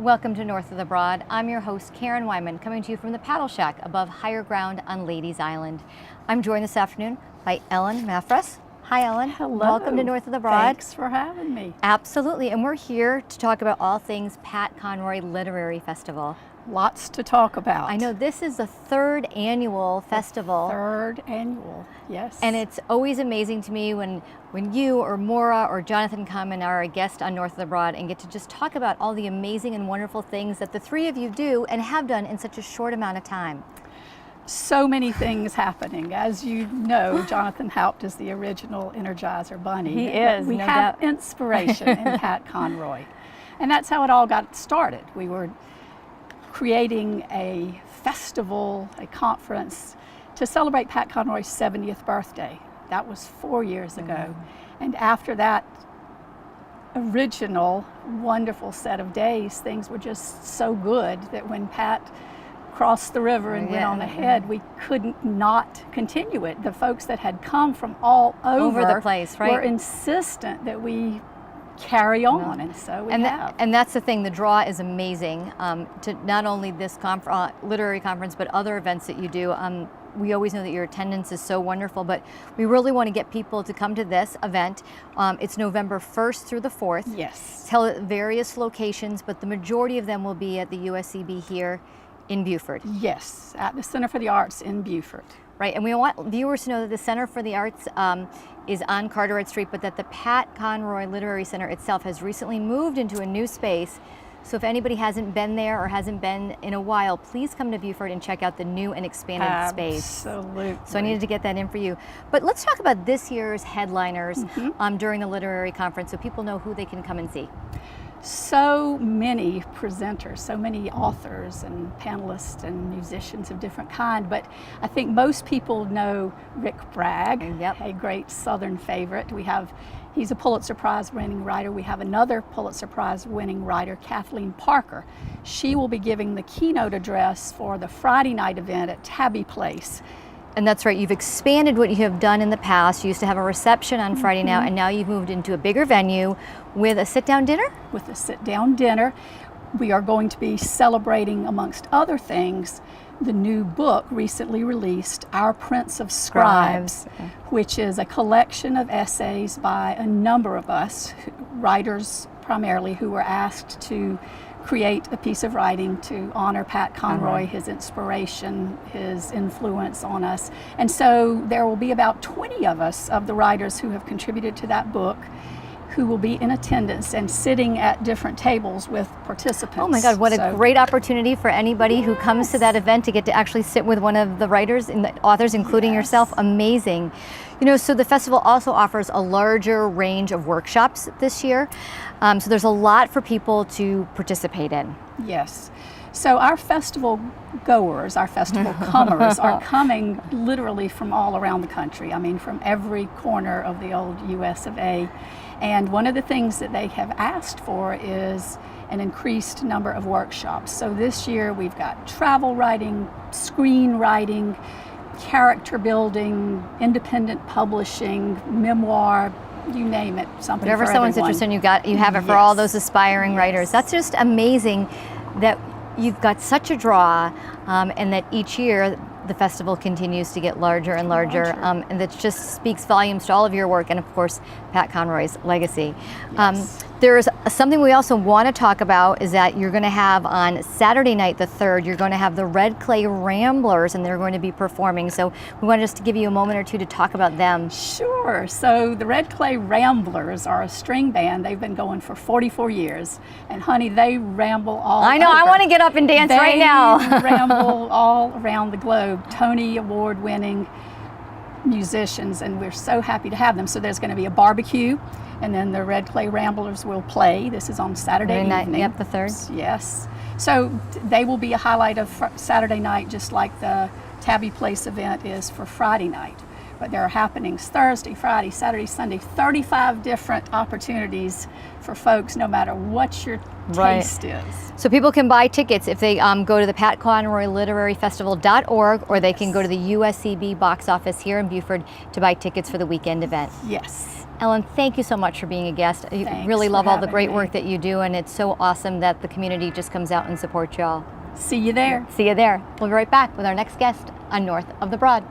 Welcome to North of the Broad. I'm your host, Karen Wyman, coming to you from the Paddle Shack above Higher Ground on Ladies Island. I'm joined this afternoon by Ellen Malphrus. Hi, Ellen. Hello. Welcome to North of the Broad. Thanks for having me. Absolutely, and we're here to talk about all things Pat Conroy Literary Festival. Lots to talk about. I know this is the third annual festival. Third annual, yes. And it's always amazing to me when you or Maura or Jonathan come and are a guest on North of the Broad and get to just talk about all the amazing and wonderful things that the three of you do and have done in such a short amount of time. So many things happening. As you know, Jonathan Haupt is the original Energizer Bunny. He is, We no have doubt. inspiration in Pat Conroy. And that's how it all got started. We were creating a festival, a conference to celebrate Pat Conroy's 70th birthday. That was 4 years ago. And after that original wonderful set of days, things were just so good that when Pat crossed the river and went on ahead, we couldn't not continue it. The folks that had come from all over the place, right, were insistent that we carry on, and so we have. And that's the thing, the draw is amazing to not only this literary conference, but other events that you do. We always know that your attendance is so wonderful, but we really want to get people to come to this event. It's November 1st through the 4th. Yes. It's held at various locations, but the majority of them will be at the USCB here in Beaufort. Yes, at the Center for the Arts in Beaufort. Right, and we want viewers to know that the Center for the Arts is on Carteret Street, but that the Pat Conroy Literary Center itself has recently moved into a new space. So if anybody hasn't been there or hasn't been in a while, please come to Beaufort and check out the new and expanded space. Absolutely. So I needed to get that in for you. But let's talk about this year's headliners during the literary conference so people know who they can come and see. So many presenters, so many authors and panelists and musicians of different kind, but I think most people know Rick Bragg, a great Southern favorite. He's a Pulitzer Prize winning writer. We have another Pulitzer Prize winning writer, Kathleen Parker. She will be giving the keynote address for the Friday night event at Tabby Place. And that's right, you've expanded what you have done in the past. You used to have a reception on Friday now, and now you've moved into a bigger venue with a sit-down dinner? With a sit-down dinner. We are going to be celebrating, amongst other things, the new book recently released, Our Prince of Scribes, which is a collection of essays by a number of us, writers primarily, who were asked to create a piece of writing to honor Pat Conroy, his inspiration, his influence on us. And so there will be about 20 of us, of the writers who have contributed to that book, who will be in attendance and sitting at different tables with participants. Oh my God, what a great opportunity for anybody who comes to that event to get to actually sit with one of the writers and the authors, including yourself. Amazing. You know, so the festival also offers a larger range of workshops this year. So there's a lot for people to participate in. Yes. So our festival goers, our festival comers, are coming literally from all around the country. I mean, from every corner of the old US of A. And one of the things that they have asked for is an increased number of workshops. So this year we've got travel writing, screenwriting, character building, independent publishing, memoir, you name it, something Whatever for someone's everyone. interested in, you have it for all those aspiring writers. That's just amazing that you've got such a draw, and that each year the festival continues to get larger and larger, and that just speaks volumes to all of your work and, of course, Pat Conroy's legacy. There's something we also want to talk about is that you're going to have on Saturday night the 3rd, you're going to have the Red Clay Ramblers, and they're going to be performing. So we wanted just to give you a moment or two to talk about them. Sure. So the Red Clay Ramblers are a string band. They've been going for 44 years. And honey, they ramble all I know, over. I want to get up and dance right now. They ramble all around the globe. Tony Award winning musicians, and we're so happy to have them. So there's going to be a barbecue, and then the Red Clay Ramblers will play. This is on Saturday evening. Yep, the 3rd. Yes. So they will be a highlight of Saturday night, just like the Tabby Place event is for Friday night. But there are happenings Thursday, Friday, Saturday, Sunday, 35 different opportunities for folks, no matter what your taste is. So people can buy tickets if they go to the patconroyliteraryfestival.org, or they can go to the USCB box office here in Beaufort to buy tickets for the weekend event. Yes. Ellen, thank you so much for being a guest. I Thanks really for love all the having great me. work that you do, and it's so awesome that the community just comes out and supports y'all. See you there. See you there. We'll be right back with our next guest on North of the Broad.